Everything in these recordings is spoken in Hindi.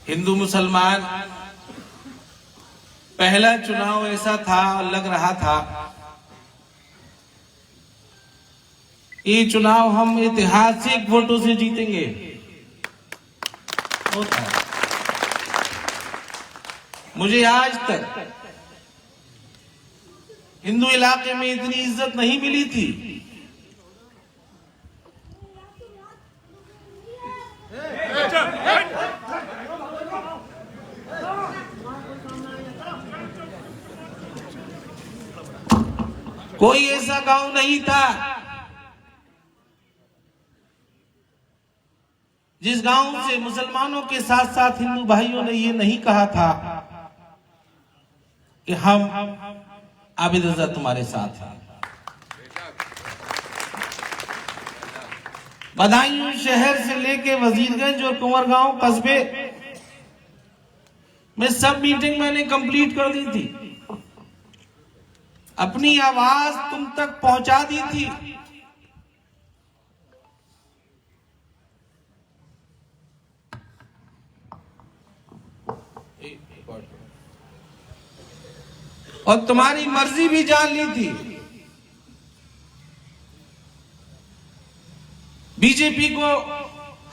हिंदू मुसलमान पहला चुनाव ऐसा था और लग रहा था ये चुनाव हम ऐतिहासिक वोटों से जीतेंगे। होता है। मुझे आज तक हिंदू इलाके में इतनी इज्जत नहीं मिली थी। कोई ऐसा गांव नहीं था जिस गांव से मुसलमानों के साथ साथ हिंदू भाइयों ने ये नहीं कहा था कि हम आबिद रजा तुम्हारे साथ हैं। बदायूं शहर से लेके वजीरगंज और कुंवरगांव कस्बे में सब मीटिंग मैंने कंप्लीट कर दी थी। अपनी आवाज तुम तक पहुंचा दी थी। और तुम्हारी मर्जी भी जान ली थी। बीजेपी को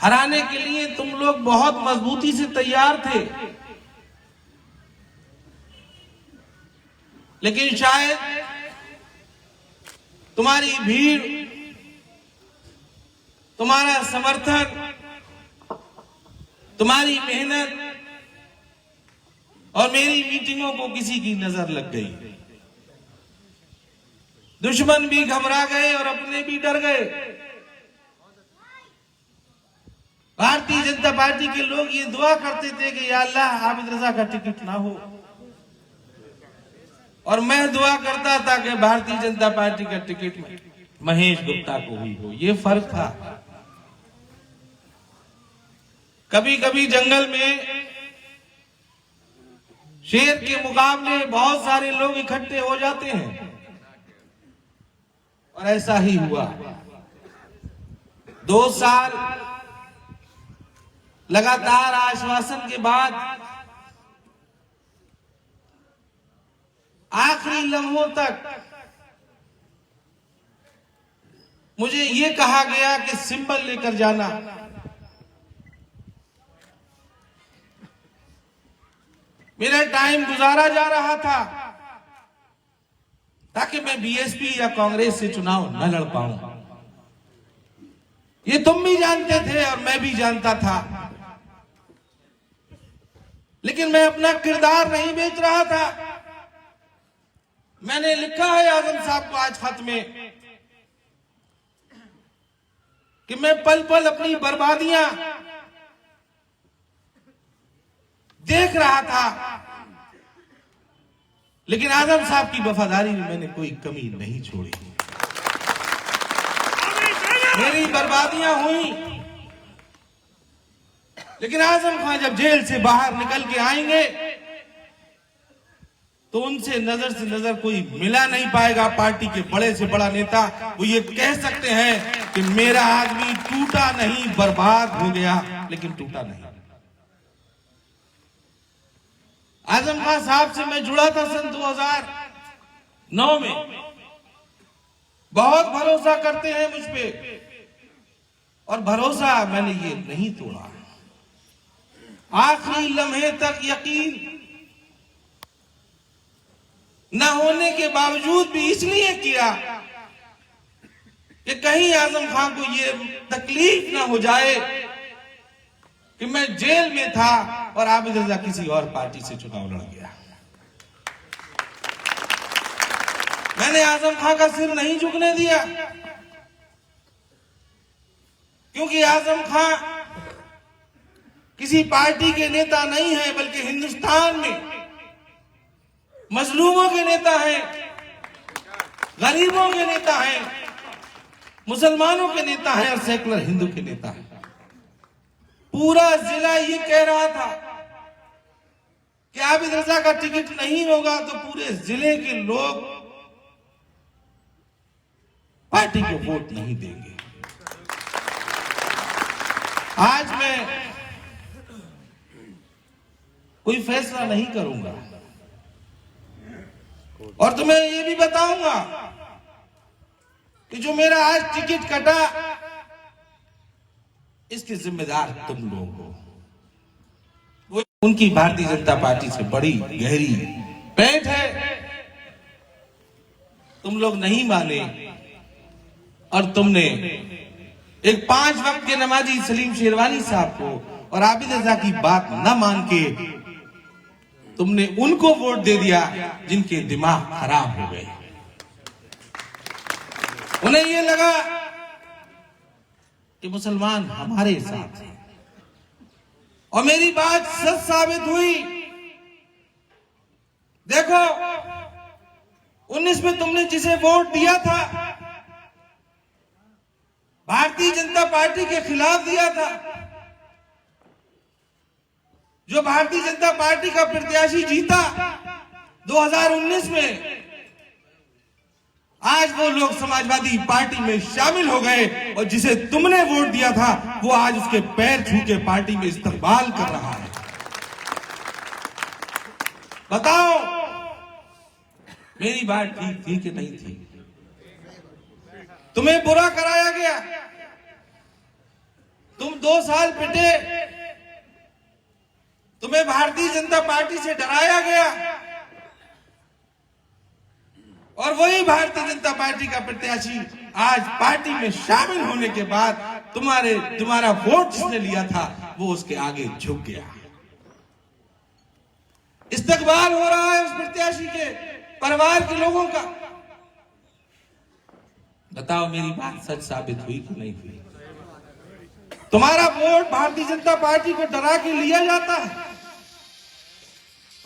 हराने के लिए तुम लोग बहुत मजबूती से तैयार थे, लेकिन शायद तुम्हारी भीड़, तुम्हारा समर्थन, तुम्हारी मेहनत और मेरी मीटिंगों को किसी की नजर लग गई। दुश्मन भी घबरा गए और अपने भी डर गए। भारतीय जनता पार्टी के लोग ये दुआ करते थे कि या अल्लाह आबिद रजा का टिकट ना हो, और मैं दुआ करता था कि भारतीय जनता पार्टी का टिकट महेश गुप्ता को ही हो। ये फर्क था। कभी कभी जंगल में शेर के मुकाबले बहुत सारे लोग इकट्ठे हो जाते हैं, और ऐसा ही हुआ। 2 साल लगातार आश्वासन के बाद आखिरी लम्हों तक मुझे यह कहा गया कि सिंबल लेकर जाना। मेरा टाइम गुजारा जा रहा था ताकि मैं बीएसपी या कांग्रेस से चुनाव न लड़ पाऊं। ये तुम भी जानते थे और मैं भी जानता था, लेकिन मैं अपना किरदार नहीं बेच रहा था। मैंने लिखा है आजम साहब को आज खत में कि मैं पल पल अपनी बर्बादियां देख रहा था, लेकिन आजम साहब की वफादारी में मैंने कोई कमी नहीं छोड़ी। मेरी बर्बादियां हुई, लेकिन आजम खान जब जेल से बाहर निकल के आएंगे तो उनसे नजर से नजर कोई मिला नहीं पाएगा। पार्टी के बड़े से बड़ा नेता वो ये कह सकते हैं कि मेरा आदमी टूटा नहीं, बर्बाद हो गया, लेकिन टूटा नहीं। आजम खान साहब से मैं जुड़ा था सन 2009 में। बहुत भरोसा करते हैं मुझ पे, और भरोसा मैंने ये नहीं तोड़ा। आखिरी लम्हे तक यकीन न होने के बावजूद भी इसलिए किया कि कहीं आजम खान को ये तकलीफ ना हो जाए कि मैं जेल में था और आबिद रजा किसी और पार्टी से चुनाव लड़ गया। मैंने आजम खान का सिर नहीं झुकने दिया, क्योंकि आजम खान किसी पार्टी के नेता नहीं है, बल्कि हिंदुस्तान में मजलूमों के नेता हैं, गरीबों के नेता हैं, मुसलमानों के नेता हैं और सेकुलर हिंदू के नेता हैं। पूरा जिला ये कह रहा था कि आबिद रजा का टिकट नहीं होगा तो पूरे जिले के लोग पार्टी को वोट नहीं देंगे। आज मैं कोई फैसला नहीं करूंगा। और तुम्हें ये भी बताऊंगा कि जो मेरा आज टिकट कटा, इसके जिम्मेदार तुम लोग हो। वो उनकी भारतीय जनता पार्टी से बड़ी गहरी पैठ है। तुम लोग नहीं माने और तुमने एक 5 वक्त के नमाजी सलीम शेरवानी साहब को और आबिद रजा की बात न मान के तुमने उनको वोट दे दिया जिनके दिमाग खराब हो गए। उन्हें यह लगा कि मुसलमान हमारे साथ हैं और मेरी बात सच साबित हुई। देखो 19 में तुमने जिसे वोट दिया था भारतीय जनता पार्टी के खिलाफ दिया था। जो भारतीय जनता पार्टी का प्रत्याशी जीता 2019 में, आज वो लोग समाजवादी पार्टी में शामिल हो गए और जिसे तुमने वोट दिया था वो आज उसके पैर छू के पार्टी में इस्तेमाल कर रहा है। बताओ मेरी बात ठीक थी कि नहीं थी? तुम्हें बुरा कराया गया, तुम 2 साल पिटे, तुम्हें भारतीय जनता पार्टी से डराया गया और वही भारतीय जनता पार्टी का प्रत्याशी आज पार्टी में शामिल होने के बाद तुम्हारा वोट जिसने लिया था वो उसके आगे झुक गया। इस्तकबाल हो रहा है उस प्रत्याशी के परिवार के लोगों का। बताओ मेरी बात सच साबित हुई कि नहीं हुई? तुम्हारा वोट भारतीय जनता पार्टी को डरा के लिया जाता है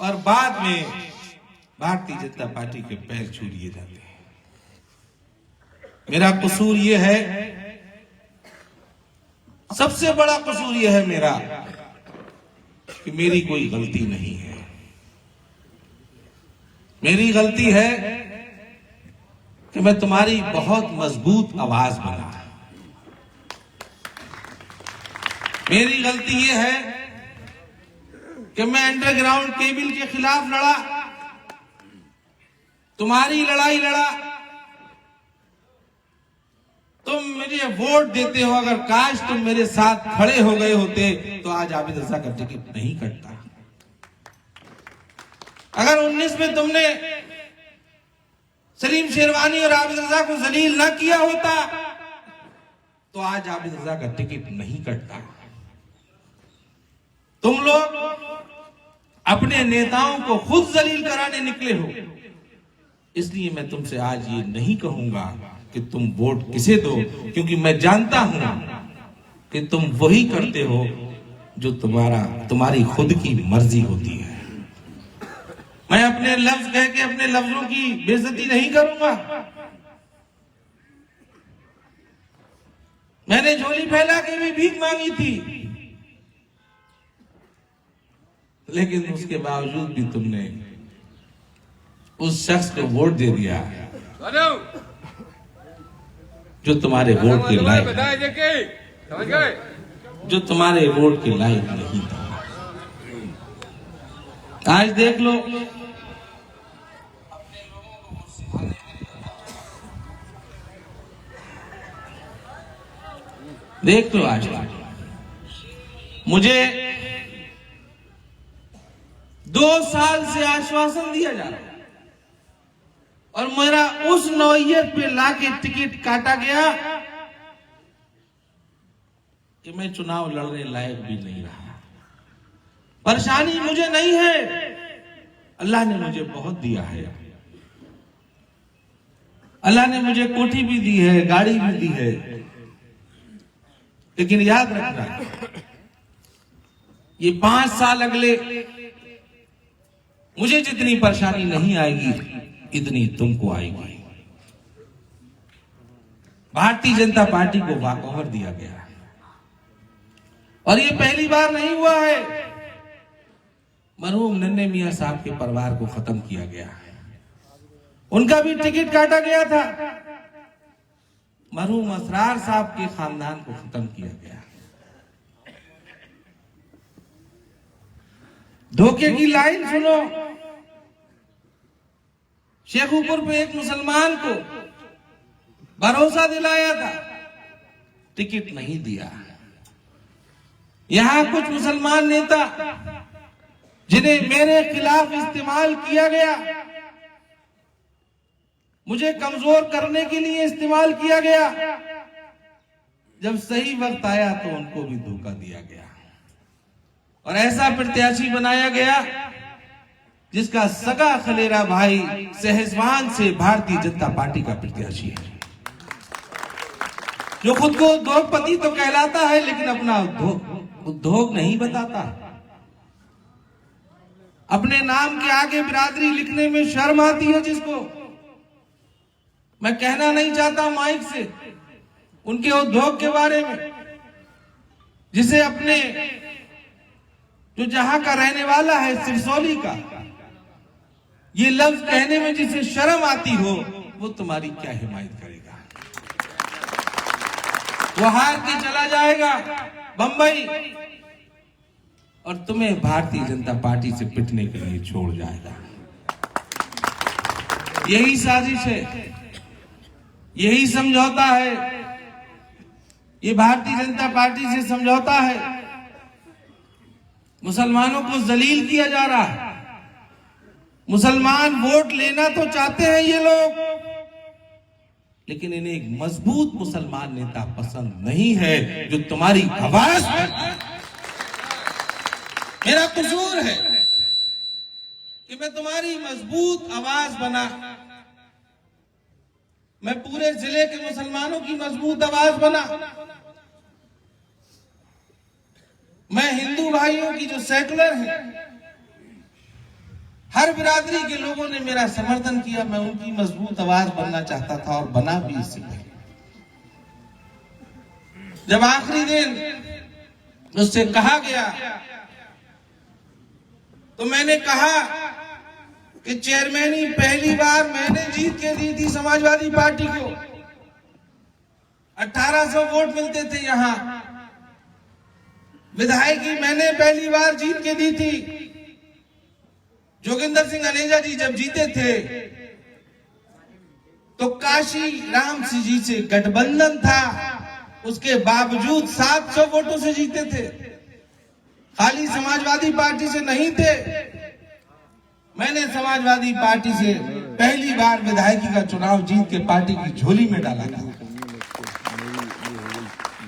और बाद में भारतीय जनता पार्टी के पैर छू लिए जाते हैं। मेरा कसूर यह है, सबसे बड़ा कसूर यह है मेरा कि मेरी कोई गलती नहीं है। मेरी गलती है कि मैं तुम्हारी बहुत मजबूत आवाज बना। मेरी गलती यह है कि मैं अंडरग्राउंड केबल के खिलाफ लड़ा, तुम्हारी लड़ाई लड़ा। तुम मुझे वोट देते हो, अगर काश तुम मेरे साथ खड़े हो गए होते तो आज आबिद रजा का टिकट नहीं कटता। अगर 19 में तुमने सलीम शेरवानी और आबिद रजा को जलील ना किया होता तो आज आबिद रजा का टिकट नहीं कटता। तुम लोग अपने नेताओं को खुद जलील कराने निकले हो, इसलिए मैं तुमसे आज ये नहीं कहूंगा कि तुम वोट किसे दो, क्योंकि मैं जानता हूं कि तुम वही करते हो जो तुम्हारी खुद की मर्जी होती है। मैं अपने लफ्ज कह के अपने लफ्जों की बेइज्जती नहीं करूंगा। मैंने झोली फैला के भी भीख मांगी थी, लेकिन उसके बावजूद भी तुमने उस शख्स को वोट दे दिया जो तुम्हारे वोट के लायक, जो तुम्हारे वोट के लायक नहीं था। आज देख लो, देख लो आज मुझे 2 साल से आश्वासन दिया जा रहा है और मेरा उस नौयत पे लाके टिकट काटा गया कि मैं चुनाव लड़ने लायक भी नहीं रहा। परेशानी मुझे नहीं है, अल्लाह ने मुझे बहुत दिया है। अल्लाह ने मुझे कोठी भी दी है, गाड़ी भी दी है, लेकिन याद रखना ये 5 साल अगले मुझे जितनी परेशानी नहीं आएगी इतनी तुमको आएगी। भारतीय जनता पार्टी को वॉकओवर दिया गया और ये पहली बार नहीं हुआ है। मरहूम नन्हे मियां साहब के परिवार को खत्म किया गया, उनका भी टिकट काटा गया था। मरहूम असरार साहब के खानदान को खत्म किया गया। धोखे की लाइन सुनो। शेखुपुर पे एक मुसलमान को भरोसा दिलाया था, टिकट नहीं दिया। यहां कुछ मुसलमान नेता जिन्हें मेरे खिलाफ इस्तेमाल किया गया, मुझे कमजोर करने के लिए इस्तेमाल किया गया, जब सही वक्त आया तो उनको भी धोखा दिया गया और ऐसा प्रत्याशी बनाया गया जिसका सगा खलेरा भाई सहजवान से भारतीय जनता पार्टी का प्रत्याशी है, जो खुद को उद्योगपति तो कहलाता है लेकिन अपना उद्योग नहीं बताता। अपने नाम के आगे बिरादरी लिखने में शर्म आती है जिसको। मैं कहना नहीं चाहता माइक से उनके उद्योग के बारे में, जिसे अपने जो जहां का रहने वाला है सिरसौली का, ये लफ्ज कहने में जिसे शर्म आती हो, वो तुम्हारी क्या हिमायत करेगा। वो हार के चला जाएगा बंबई और तुम्हें भारतीय जनता पार्टी से पिटने के लिए छोड़ जाएगा। यही साजिश है, यही समझौता है, ये भारतीय जनता पार्टी से समझौता है। मुसलमानों को जलील किया जा रहा है। मुसलमान वोट लेना तो चाहते हैं ये लोग, लेकिन इन्हें एक मजबूत मुसलमान नेता पसंद नहीं है जो तुम्हारी आवाज। मेरा कसूर है कि मैं तुम्हारी मजबूत आवाज बना, मैं पूरे जिले के मुसलमानों की मजबूत आवाज बना। मैं हिंदू भाइयों की जो सेकुलर है, हर बिरादरी के लोगों ने मेरा समर्थन किया, मैं उनकी मजबूत आवाज बनना चाहता था और बना भी इसलिए। जब आखिरी दिन उससे कहा गया तो मैंने कहा कि चेयरमैनी पहली बार मैंने जीत के दी थी समाजवादी पार्टी को। 1800 वोट मिलते थे यहां। विधायकी मैंने पहली बार जीत के दी थी। जोगिंदर सिंह अनेजा जी जब जीते थे तो काशी राम सिंह जी से गठबंधन था, उसके बावजूद 700 वोटों से जीते थे। खाली समाजवादी पार्टी से नहीं थे। मैंने समाजवादी पार्टी से पहली बार विधायकी का चुनाव जीत के पार्टी की झोली में डाला था।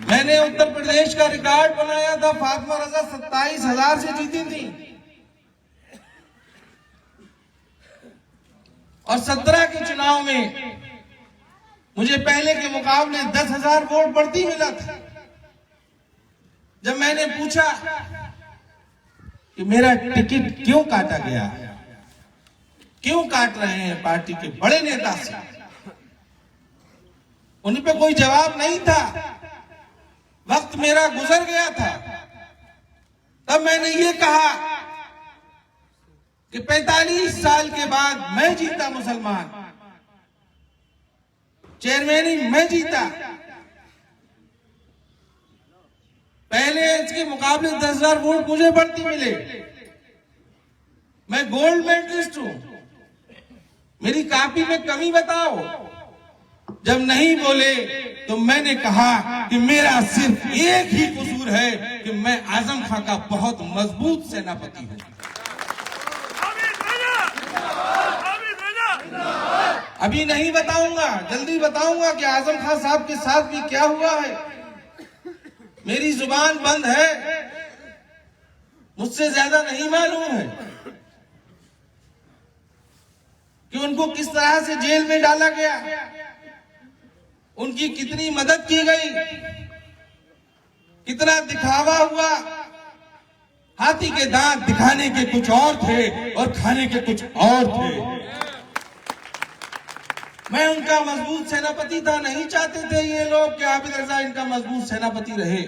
मैंने उत्तर प्रदेश का रिकॉर्ड बनाया था। फातिमा रजा 27,000 से जीती थी और 17 के चुनाव में मुझे पहले के मुकाबले 10,000 वोट बढ़ती मिला था। जब मैंने पूछा कि मेरा टिकट क्यों काटा गया, क्यों काट रहे हैं पार्टी के बड़े नेता से, उन पे कोई जवाब नहीं था। वक्त मेरा गुजर गया था। तब मैंने ये कहा कि 45 साल के बाद मैं जीता मुसलमान, चेयरमैनी मैं जीता। पहले इसके मुकाबले 10,000 वोट मुझे बढ़ती मिले। मैं गोल्ड मेडलिस्ट हूं। मेरी कॉपी में कमी बताओ। जब नहीं बोले तो मैंने कहा कि मेरा सिर्फ एक ही कसूर है कि मैं आजम खां का बहुत मजबूत सेनापति हूं। अभी नहीं बताऊंगा, जल्दी बताऊंगा कि आजम खां साहब के साथ भी क्या हुआ है। मेरी जुबान बंद है, मुझसे ज्यादा नहीं मालूम है कि उनको किस तरह से जेल में डाला गया, उनकी कितनी मदद की गई, कितना दिखावा हुआ। हाथी के दांत दिखाने के कुछ और थे और खाने के कुछ और थे। मैं उनका मजबूत सेनापति था। नहीं चाहते थे ये लोग कि आबिद रजा इनका मजबूत सेनापति रहे।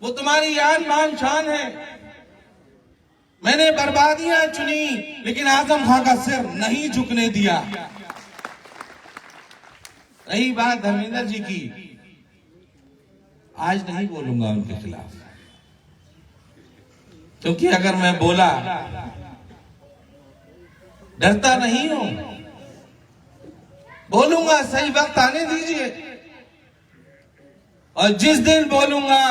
वो तुम्हारी आन बान शान है। मैंने बर्बादियां चुनी लेकिन आजम खां का सिर नहीं झुकने दिया। रही बात धर्मेंद्र जी की, आज नहीं बोलूंगा उनके खिलाफ। क्योंकि अगर मैं बोला, डरता नहीं हूं, बोलूंगा, सही वक्त आने दीजिए। और जिस दिन बोलूंगा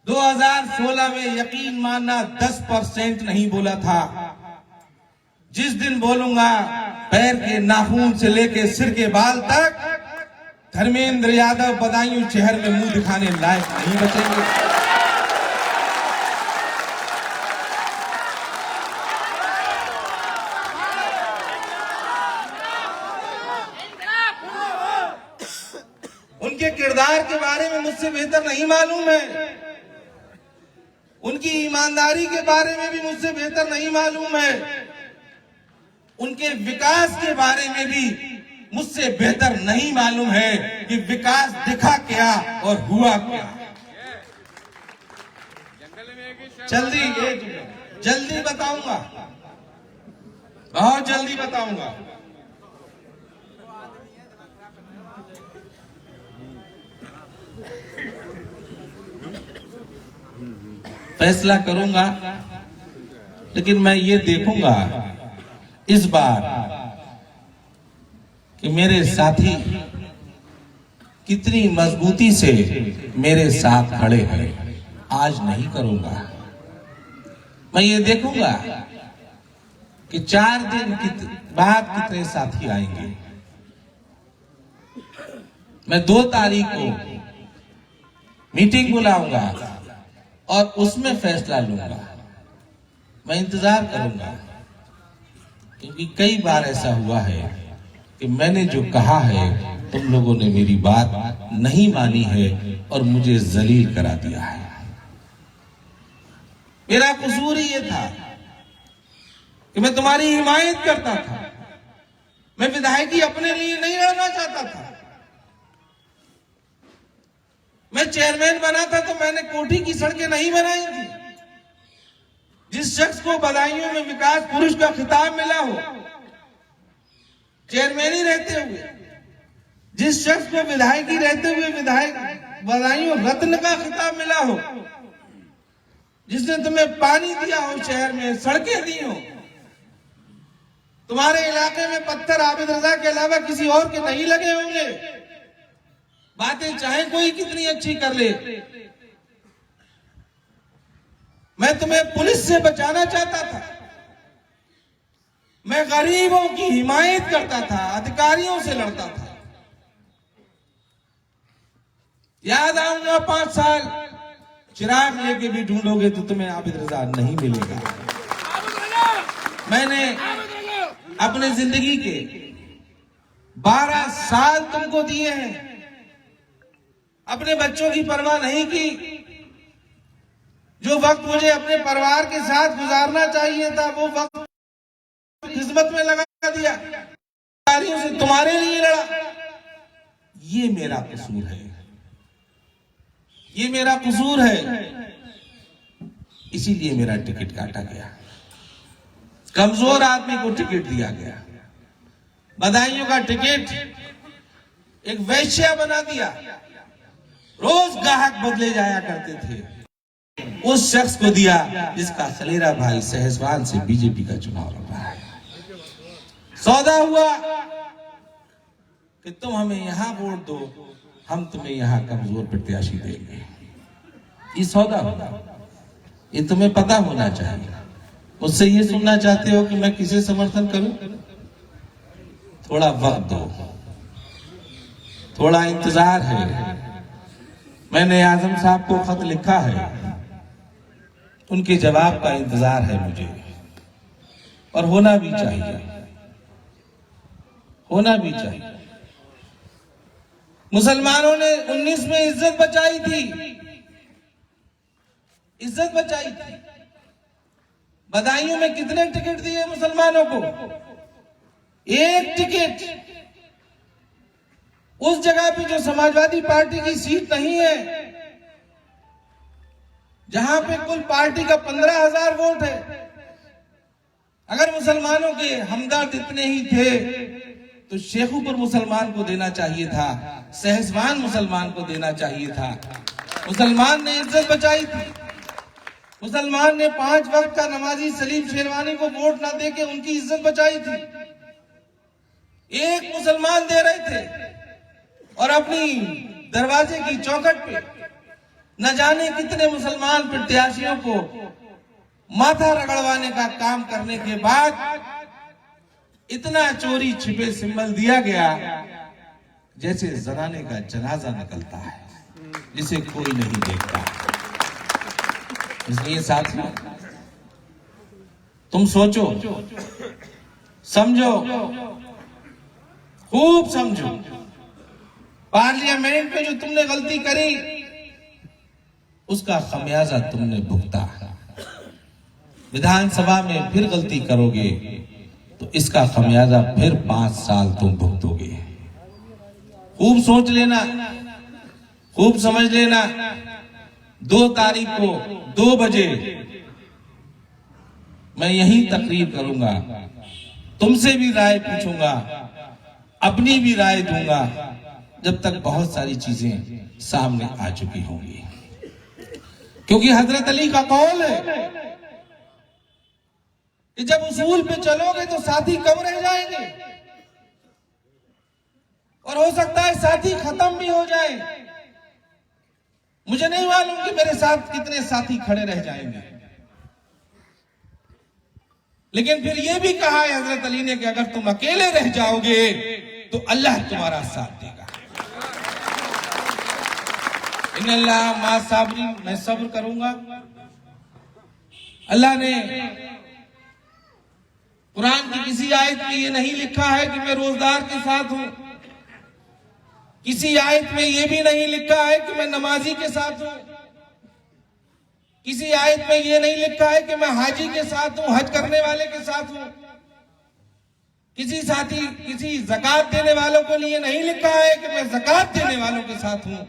2016 में यकीन मानना 10% नहीं बोला था। जिस दिन बोलूंगा पैर के नाखून से लेके सिर के बाल तक धर्मेंद्र यादव बदायूं शहर में मुंह दिखाने लायक नहीं बचेंगे। उनके किरदार के बारे में मुझसे बेहतर नहीं मालूम है, उनकी ईमानदारी के बारे में भी मुझसे बेहतर नहीं मालूम है, उनके विकास के बारे में भी मुझसे बेहतर नहीं मालूम है कि विकास दिखा क्या और हुआ क्या। जल्दी बताऊंगा, बहुत जल्दी बताऊंगा। फैसला करूंगा, लेकिन मैं ये देखूंगा इस बार कि मेरे साथी कितनी मजबूती से मेरे साथ खड़े हैं। आज नहीं करूंगा, मैं ये देखूंगा कि 4 दिन बाद कितने साथी आएंगे। मैं 2 तारीख को मीटिंग बुलाऊंगा और उसमें फैसला लूंगा। मैं इंतजार करूंगा, क्योंकि कई बार ऐसा हुआ है कि मैंने जो कहा है तुम लोगों ने मेरी बात नहीं मानी है और मुझे जलील करा दिया है। मेरा कसूर ही ये था कि मैं तुम्हारी हिमायत करता था। मैं विधायकी अपने लिए नहीं लड़ना चाहता था। मैं चेयरमैन बना था तो मैंने कोठी की सड़कें नहीं बनाई थी। जिस शख्स को बदायूं में विकास पुरुष का खिताब मिला हो चेयरमैन ही रहते हुए, जिस शख्स को विधायकी रहते हुए विधायक बदायूं रत्न का खिताब मिला हो, जिसने तुम्हें पानी दिया हो, शहर में सड़कें दी हो, तुम्हारे इलाके में पत्थर आबिद रजा के अलावा किसी और के नहीं लगे होंगे। बातें चाहे कोई कितनी अच्छी कर ले, मैं तुम्हें पुलिस से बचाना चाहता था। मैं गरीबों की हिमायत करता था, अधिकारियों से लड़ता था। याद आऊंगा 5 साल, चिराग लेके भी ढूंढोगे तो तुम्हें आबिद रजा नहीं मिलेगा। मैंने अपने जिंदगी के 12 साल तुमको दिए हैं, अपने बच्चों की परवाह नहीं की। जो वक्त मुझे अपने परिवार के साथ गुजारना चाहिए था वो वक्त खिदमत में लगा दिया, अधिकारियों से तुम्हारे लिए लड़ा। ये मेरा कसूर है, ये मेरा कसूर है, इसीलिए मेरा टिकट काटा गया। कमजोर आदमी को टिकट दिया गया। बदायूं का टिकट एक वैश्या बना दिया। रोज ग्राहक बदले जाया करते थे। उस शख्स को दिया जिसका सलेरा भाई सहसवान से बीजेपी का चुनाव लड़ रहा है। सौदा हुआ कि तुम हमें यहां वोट दो, हम तुम्हें यहां कमजोर प्रत्याशी देंगे। ये सौदा होगा, ये तुम्हें पता होना चाहिए। मुझसे ये सुनना चाहते हो कि मैं किसे समर्थन करूं? थोड़ा वक्त दो, थोड़ा इंतजार है। मैंने आजम साहब को खत लिखा है, उनके जवाब का इंतजार है मुझे, और होना भी चाहिए, होना भी चाहिए। मुसलमानों ने 19 में इज्जत बचाई थी, इज्जत बचाई थी। बदायूं में कितने टिकट दिए मुसलमानों को? 1 टिकट। उस जगह पे जो समाजवादी पार्टी की सीट नहीं है, जहां पे कुल पार्टी का 15,000 वोट है, अगर मुसलमानों के हमदर्द इतने ही थे तो शेखुपुर मुसलमान को देना चाहिए था, सहसवान मुसलमान को देना चाहिए था। मुसलमान ने इज्जत बचाई थी। मुसलमान ने 5 वक्त का नमाजी सलीम शेरवानी को वोट ना देके उनकी इज्जत बचाई थी। एक मुसलमान दे रहे थे और अपनी दरवाजे की चौखट पे न जाने कितने मुसलमान प्रत्याशियों को माथा रगड़वाने का काम करने के बाद इतना चोरी छिपे सिंबल दिया गया जैसे जनाने का जनाजा निकलता है, जिसे कोई नहीं देखता। इसलिए साथियों, तुम सोचो, समझो, खूब समझो। पार्लियामेंट में जो तुमने गलती करी उसका खमियाजा तुमने भुगता। विधानसभा में फिर गलती करोगे तो इसका खमियाजा फिर 5 साल तुम भुगतोगे। खूब सोच लेना, खूब समझ लेना। 2 तारीख को 2 बजे मैं यही तकरीर करूंगा, तुमसे भी राय पूछूंगा, अपनी भी राय दूंगा, जब तक बहुत सारी चीजें सामने आ चुकी होंगी। क्योंकि हजरत अली का कौल है कि जब उसूल पे चलोगे तो साथी कम रह जाएंगे और हो सकता है साथी खत्म भी हो जाए। मुझे नहीं मालूम कि मेरे साथ कितने साथी खड़े रह जाएंगे, लेकिन फिर यह भी कहा है हजरत अली ने कि अगर तुम अकेले रह जाओगे तो अल्लाह तुम्हारा साथ देगा। इन्नल्लाह मा साबरीन, मैं सब्र करूंगा। अल्लाह ने कुरान की किसी आयत में ये नहीं लिखा है कि मैं रोजदार के साथ हूं, किसी आयत में ये भी नहीं लिखा है कि मैं नमाजी के साथ हूं, किसी आयत में ये नहीं लिखा है कि मैं हाजी के साथ हूं, हज करने वाले के साथ हूं, किसी ज़कात देने वालों को लिए नहीं लिखा है कि मैं ज़कात देने वालों के साथ हूं,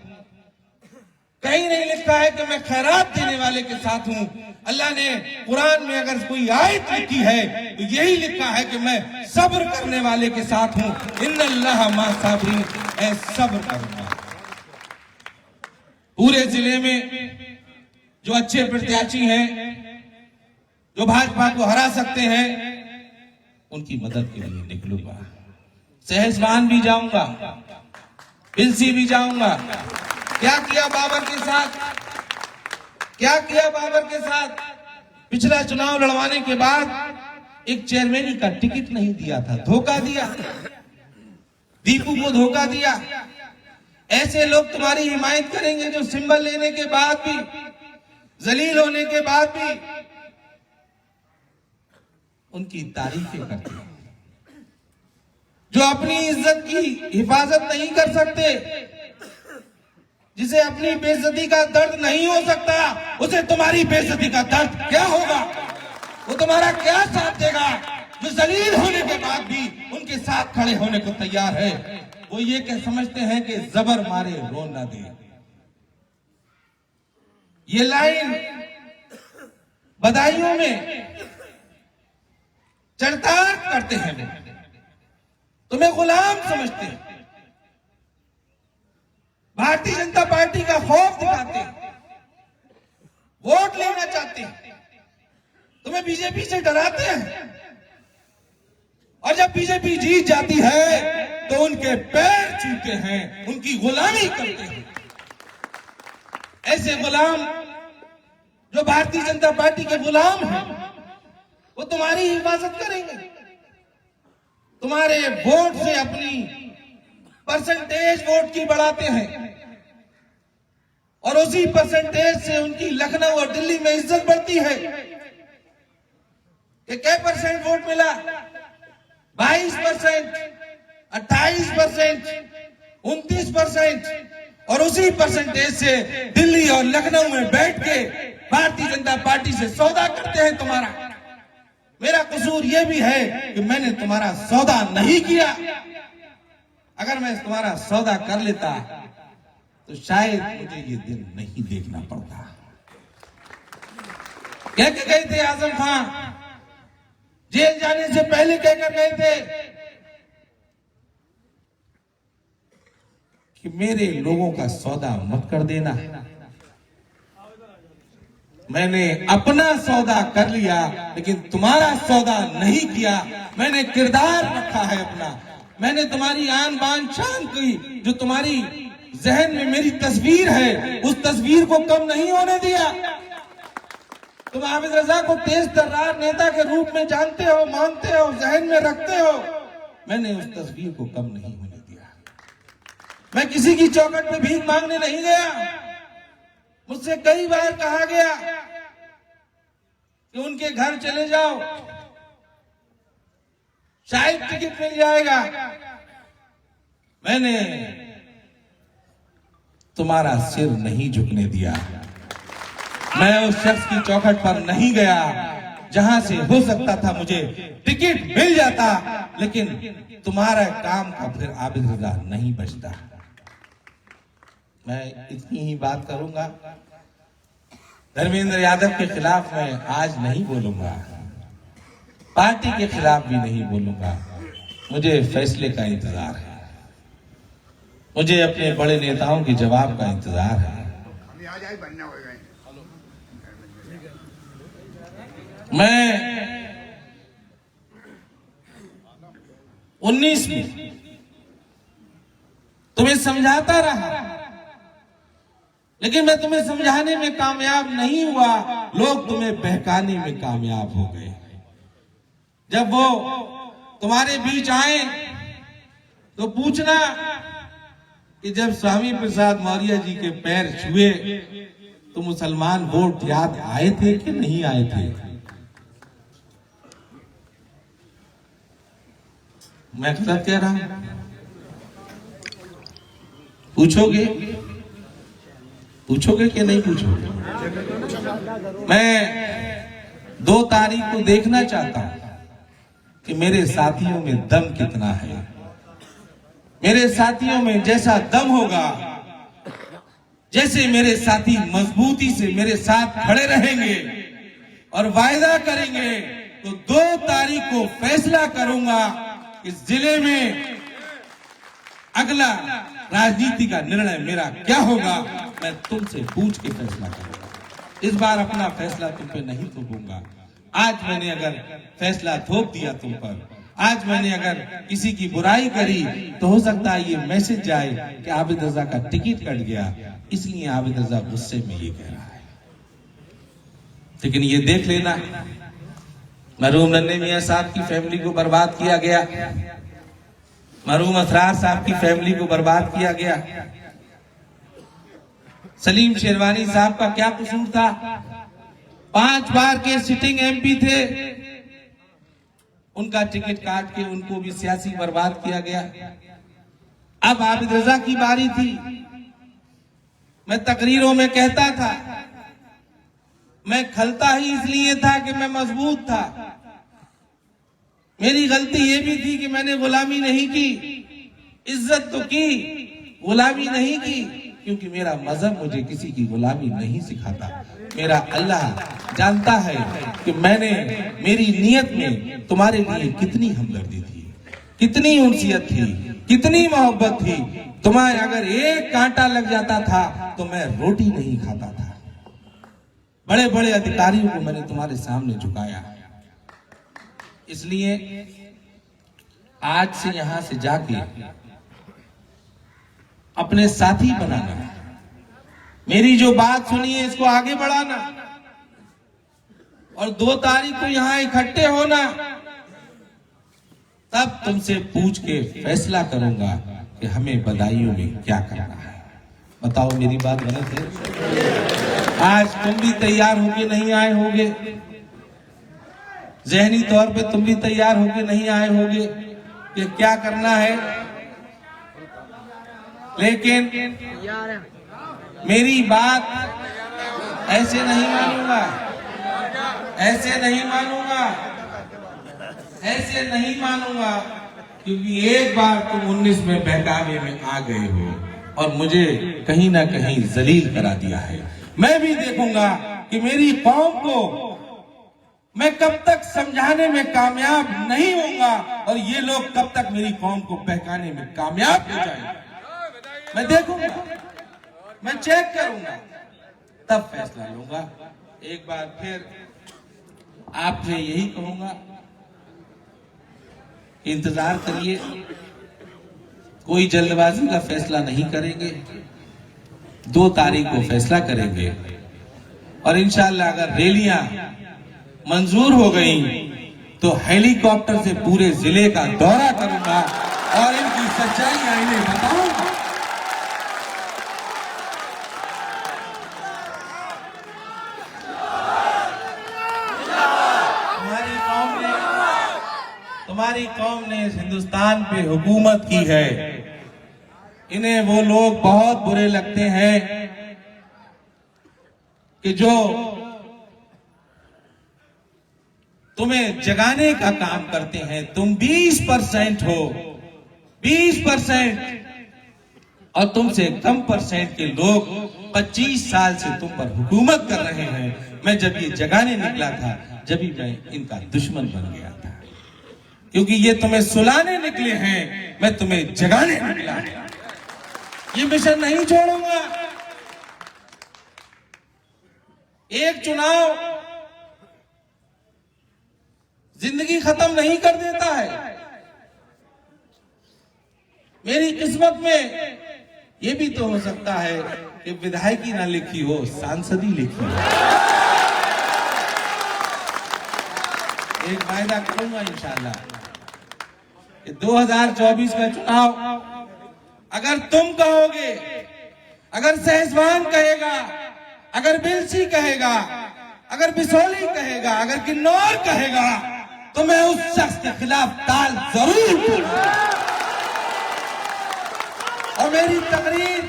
कहीं नहीं लिखा है कि मैं खैरात देने वाले के साथ हूं। अल्लाह ने कुरान में अगर कोई आयत लिखी है तो यही लिखा है कि मैं सब्र करने वाले के साथ हूं। इन्नल्लाह मा साबरीन, ऐ सब्र करूंगा। पूरे जिले में जो अच्छे प्रत्याशी हैं, जो भाजपा को हरा सकते हैं, उनकी मदद के लिए निकलूंगा। सहसवान भी जाऊंगा, बिलसी भी जाऊंगा। क्या किया बाबर के साथ, क्या किया बाबर के साथ? पिछला चुनाव लड़वाने के बाद एक चेयरमैन का टिकट नहीं दिया था, धोखा दिया, दीपू को धोखा दिया। ऐसे लोग तुम्हारी हिमायत करेंगे जो सिंबल लेने के बाद भी, जलील होने के बाद भी उनकी तारीफें करते हैं, जो अपनी इज्जत की हिफाजत नहीं कर सकते, जिसे अपनी बेइज्जती का दर्द नहीं हो सकता, उसे तुम्हारी बेइज्जती का दर्द क्या होगा? वो तुम्हारा क्या साथ देगा? जो जलील होने के बाद भी उनके साथ खड़े होने को तैयार है, वो ये कह समझते हैं कि जबर मारे रो ना दे। ये लाइन बधाइयों में चढ़तार करते हैं, तुम्हें गुलाम समझते हैं, भारतीय जनता पार्टी का खौफ दिखाते हैं, वोट लेना चाहते हैं, तुम्हें बीजेपी से डराते हैं, और जब बीजेपी जीत जाती है तो उनके पैर छूते हैं, उनकी गुलामी करते हैं। ऐसे गुलाम जो भारतीय जनता पार्टी के गुलाम हैं, वो तुम्हारी हिफाजत करेंगे, तुम्हारे वोट से अपनी परसेंटेज वोट की बढ़ाते हैं, और उसी परसेंटेज से उनकी लखनऊ और दिल्ली में इज्जत बढ़ती है। कि क्या परसेंट वोट मिला? 22%, 28%, 29%, और उसी परसेंटेज से दिल्ली और लखनऊ में बैठ के भारतीय जनता पार्टी से सौदा करते हैं तुम्हारा। मेरा कसूर यह भी है कि मैंने तुम्हारा सौदा नहीं किया। अगर मैं तुम्हारा सौदा कर लेता तो शायद मुझे ये दिन नहीं देखना पड़ता। कह के गए थे आजम खान, जेल जाने से पहले कहकर गए थे कि मेरे लोगों का सौदा मत कर देना। मैंने अपना सौदा कर लिया, लेकिन तुम्हारा सौदा नहीं किया। मैंने किरदार रखा है अपना। मैंने तुम्हारी आन बान शान की, जो तुम्हारी जहन में मेरी तस्वीर है, उस तस्वीर को कम नहीं होने दिया। तुम आबिद रजा को तेज तर्रार नेता के रूप में जानते हो, मानते हो, जहन में रखते हो। मैंने उस तस्वीर को कम नहीं होने दिया। मैं किसी की चौखट पे भीख मांगने नहीं गया। मुझसे कई बार कहा गया कि उनके घर चले जाओ, शायद टिकट मिल जाएगा। मैंने तुम्हारा सिर नहीं झुकने दिया। मैं उस शख्स की चौखट पर नहीं गया जहां से हो सकता था मुझे टिकट मिल जाता, लेकिन तुम्हारा काम का फिर आबिद रजा नहीं बचता। मैं इतनी ही बात करूंगा। धर्मेंद्र यादव के खिलाफ मैं आज नहीं बोलूंगा, पार्टी के खिलाफ भी नहीं बोलूंगा। मुझे फैसले का इंतजार है, मुझे अपने बड़े नेताओं के जवाब का इंतजार है। मैं 19 में तुम्हें समझाता रहा, लेकिन मैं तुम्हें समझाने में कामयाब नहीं हुआ। लोग तुम्हें बहकाने में कामयाब हो गए। जब वो तुम्हारे बीच आए तो पूछना कि जब स्वामी प्रसाद मौर्य जी के पैर छुए तो मुसलमान वोट याद आए थे कि नहीं आए थे? मैं गलत कह रहा हूं? पूछोगे कि नहीं पूछोगे? मैं 2 तारीख को देखना चाहता हूं कि मेरे साथियों में दम कितना है। मेरे साथियों में जैसा दम होगा, जैसे मेरे साथी मजबूती से मेरे साथ खड़े रहेंगे और वायदा करेंगे, तो 2 तारीख को फैसला करूंगा कि जिले में अगला राजनीति का निर्णय मेरा क्या होगा। मैं तुमसे पूछ के फैसला करूंगा। इस बार अपना फैसला तुम पे नहीं थोपूंगा। आज मैंने अगर फैसला थोप दिया तुम पर, आज मैंने अगर किसी की बुराई करी, तो हो सकता है ये मैसेज जाए कि आबिद रजा का टिकट कट गया, इसलिए आबिद रजा गुस्से में ये कह रहा है। लेकिन ये देख लेना, मरहूम नन्हे मियां साहब की फैमिली को बर्बाद किया गया, मरहूम असरार साहब की फैमिली को बर्बाद किया गया। सलीम शेरवानी साहब का क्या कसूर था? 5 बार के सिटिंग एमपी थे, उनका टिकट काट के उनको भी सियासी बर्बाद किया गया। अब आबिद रजा की बारी थी। मैं तकरीरों में कहता था, मैं खलता ही इसलिए था कि मैं मजबूत था। मेरी गलती ये भी थी कि मैंने गुलामी नहीं की, इज्जत तो की, गुलामी नहीं की, क्योंकि मेरा मजहब मुझे किसी की गुलामी नहीं सिखाता। मेरा अल्लाह जानता है कि मैंने मेरी नीयत में तुम्हारे लिए कितनी हमदर्दी थी, कितनी उनसियत थी, कितनी मोहब्बत थी। तुम्हें अगर एक कांटा लग जाता था तो मैं रोटी नहीं खाता था। बड़े बड़े अधिकारियों को मैंने तुम्हारे सामने झुकाया। इसलिए आज से यहां से जाके अपने साथी बनाना, मेरी जो बात सुनी है इसको आगे बढ़ाना, और 2 तारीख को यहां इकट्ठे होना। तब तुमसे पूछ के फैसला करूंगा कि हमें बदायूं में क्या करना है। बताओ मेरी बात गलत है? आज तुम भी तैयार होके नहीं आए होगे, जहनी तौर पे तुम भी तैयार होके नहीं आए होगे कि क्या करना है, लेकिन मेरी बात ऐसे नहीं मानूंगा, ऐसे नहीं मानूंगा, ऐसे नहीं मानूंगा, क्योंकि एक बार तुम 19 में बहकावे में आ गए हो और मुझे कहीं ना कहीं जलील करा दिया है। मैं भी देखूंगा कि मेरी कौम को मैं कब तक समझाने में कामयाब नहीं होऊंगा और ये लोग कब तक मेरी कौम को बहकाने में कामयाब हो जाएंगे। मैं देखूंगा, मैं चेक करूंगा, तब फैसला लूंगा। एक बार फिर आपसे यही कहूंगा, इंतजार करिए, कोई जल्दबाजी का फैसला नहीं करेंगे। 2 तारीख को फैसला करेंगे और इंशाअल्लाह अगर रैलियां मंजूर हो गई तो हेलीकॉप्टर से पूरे जिले का दौरा करूंगा और इनकी सच्चाई इन्हें बताऊंगा। तुम्हारी कौम ने इस हिंदुस्तान पे हुकूमत की है। इन्हें वो लोग बहुत बुरे लगते हैं कि जो तुम्हें जगाने का काम करते हैं। तुम 20% हो, 20%, और तुमसे कम परसेंट के लोग 25 साल से तुम पर हुकूमत कर रहे हैं। मैं जब ये जगाने निकला था, जब ही मैं इनका दुश्मन बन गया था, क्योंकि ये तुम्हें सुलाने निकले हैं, मैं तुम्हें जगाने निकला। ये मिशन नहीं छोड़ूंगा। एक चुनाव जिंदगी खत्म नहीं कर देता है। मेरी किस्मत में ये भी तो हो सकता है कि विधायकी ना लिखी हो, सांसदी लिखी हो। एक वायदा करूंगा इंशाअल्लाह कि 2024 का चुनाव अगर तुम कहोगे, अगर सहसवान कहेगा, अगर बिलसी कहेगा, अगर बिसौली कहेगा, अगर किन्नौर कहेगा, तो मैं उस शख्स के खिलाफ ताल जरूर दूंगा। और मेरी तकरीर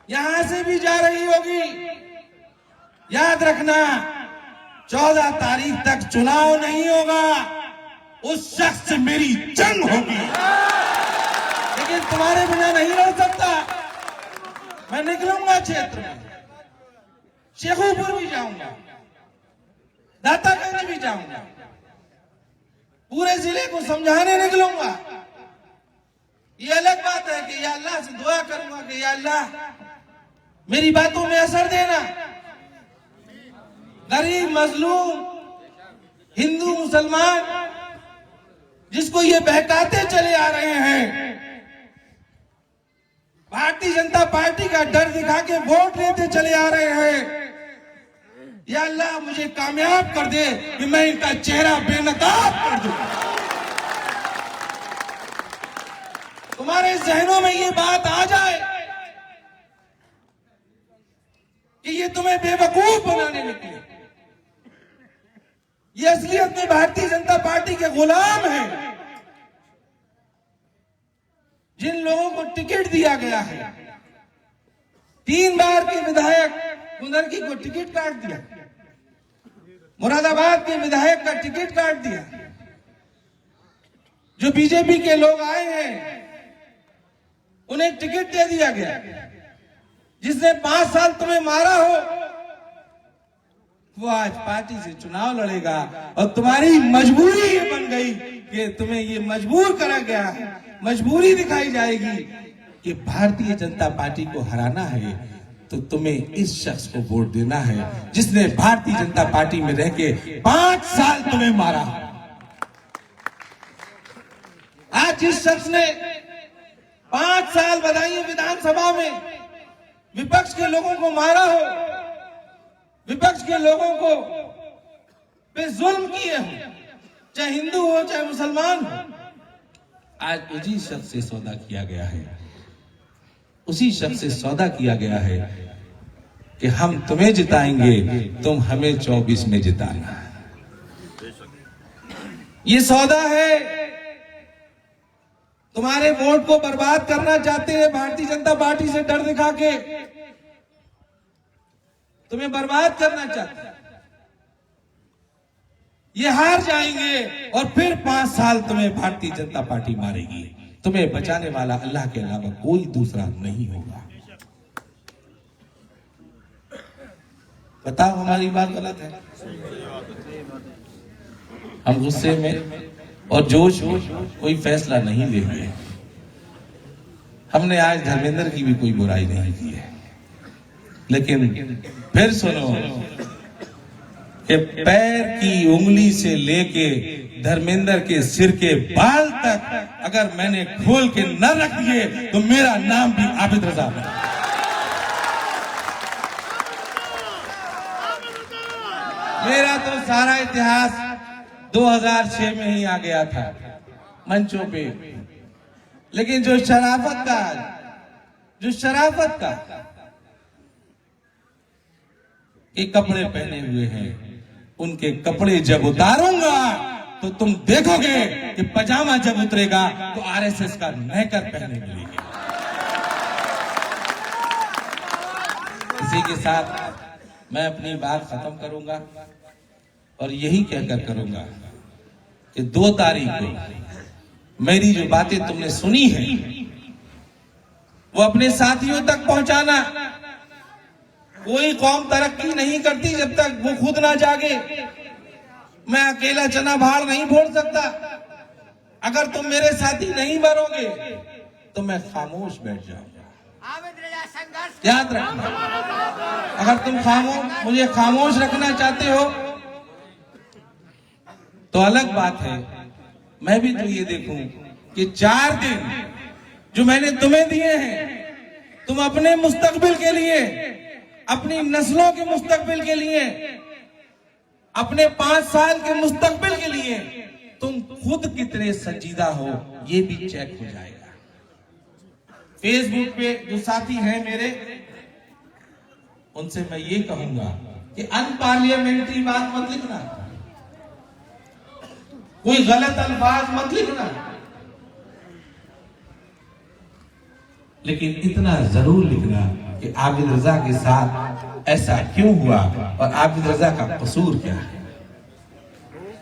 यहां से भी जा रही होगी। याद रखना, 14 तारीख तक चुनाव नहीं होगा, उस शख्स से मेरी जंग होगी। लेकिन तुम्हारे बिना नहीं रह सकता। मैं निकलूंगा क्षेत्र में, शेखुपुर भी जाऊंगा, दातागंज भी जाऊंगा, पूरे जिले को समझाने निकलूंगा। ये अलग बात है कि या अल्लाह से दुआ करूंगा कि या अल्लाह मेरी बातों में असर देना। गरीब मजलूम हिंदू मुसलमान जिसको ये बहकाते चले आ रहे हैं, भारतीय जनता पार्टी का डर दिखा के वोट लेते चले आ रहे हैं, या अल्लाह मुझे कामयाब कर दे कि मैं इनका चेहरा बेनकाब कर दूं। तुम्हारे जहनों में ये बात आ जाए कि ये तुम्हें बेवकूफ बनाने निकले। ये असलियत में भारतीय जनता पार्टी के गुलाम हैं। जिन लोगों को टिकट दिया गया है, 3 बार के विधायक कुंदरकी को टिकट काट दिया, मुरादाबाद के विधायक का टिकट काट दिया। जो बीजेपी के लोग आए हैं उन्हें टिकट दे दिया गया। जिसने 5 साल तुम्हें मारा हो वो आज पार्टी से चुनाव लड़ेगा। और तुम्हारी मजबूरी ये बन गई कि तुम्हें ये मजबूर करा गया, मजबूरी दिखाई जाएगी कि भारतीय जनता पार्टी को हराना है तो तुम्हें इस शख्स को वोट देना है जिसने भारतीय जनता पार्टी में रह के 5 साल तुम्हें मारा। आज जिस शख्स ने 5 साल बधाई विधानसभा में विपक्ष के लोगों को मारा हो, विपक्ष के लोगों को पे जुल्म किए हो, चाहे हिंदू हो चाहे मुसलमान हो, आज उसी शख्स से सौदा किया गया है। उसी शख्स से सौदा किया गया है कि हम तुम्हें जिताएंगे, तुम हमें 24 में जिताना। ये सौदा है। तुम्हारे वोट को बर्बाद करना चाहते हैं भारतीय जनता पार्टी से डर दिखा के, तुम्हें बर्बाद करना चाहते हैं। ये हार जाएंगे और फिर 5 साल तुम्हें भारतीय जनता पार्टी मारेगी। तुम्हें बचाने वाला अल्लाह के अलावा कोई दूसरा नहीं होगा। बताओ हमारी बात गलत है? हम गुस्से में और जोश में कोई फैसला नहीं लेंगे। हमने आज धर्मेंद्र की भी कोई बुराई नहीं की है, लेकिन फिर सुनो, कि पैर की उंगली से लेके धर्मेंद्र के सिर के बाल तक अगर मैंने खोल के न रख दिए तो मेरा नाम भी आबिद रजा है। मेरा तो सारा इतिहास 2006 में ही आ गया था मंचों पे, लेकिन जो शराफत का के कपड़े पहने हुए हैं, उनके कपड़े जब उतारूंगा तो तुम देखोगे कि पजामा जब उतरेगा तो आरएसएस का नेकर पहने मिलेगी। इसी के साथ मैं अपनी बात खत्म करूंगा और यही कहकर करूंगा कि 2 तारीख को मेरी जो बातें तुमने सुनी है वो अपने साथियों तक पहुंचाना। कोई कौम तरक्की नहीं करती जब तक वो खुद ना जागे। मैं अकेला चना भाड़ नहीं फोड़ सकता। अगर तुम मेरे साथी नहीं बनोगे तो मैं खामोश बैठ जाऊंगा। याद रखना, अगर तुम मुझे खामोश रखना चाहते हो तो अलग बात है। मैं भी तो ये देखूं कि 4 दिन जो मैंने तुम्हें दिए हैं, तुम अपने मुस्तकबिल के लिए, अपनी नस्लों के मुस्तकबिल के लिए, अपने 5 साल के मुस्तकबिल के लिए तुम खुद कितने संजीदा हो ये भी चेक हो जाएगा। फेसबुक पे जो साथी हैं मेरे, उनसे मैं ये कहूंगा कि अनपार्लियामेंट्री बात मत लिखना, कोई गलत अल्फाज मत लिखना, लेकिन इतना जरूर लिखना कि आबिद रजा के साथ ऐसा क्यों हुआ और आबिद रजा का कसूर क्या है,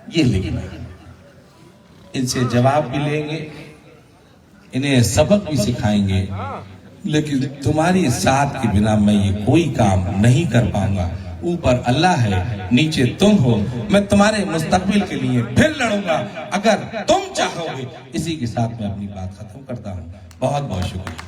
ये लिखना। इनसे जवाब भी लेंगे, इन्हें सबक भी सिखाएंगे, लेकिन तुम्हारी साथ के बिना मैं ये कोई काम नहीं कर पाऊंगा। ऊपर अल्लाह है, नीचे तुम हो। मैं तुम्हारे मुस्तकबिल के लिए फिर लड़ूंगा अगर तुम चाहोगे। इसी के साथ मैं अपनी बात खत्म करता हूं। बहुत बहुत शुक्रिया।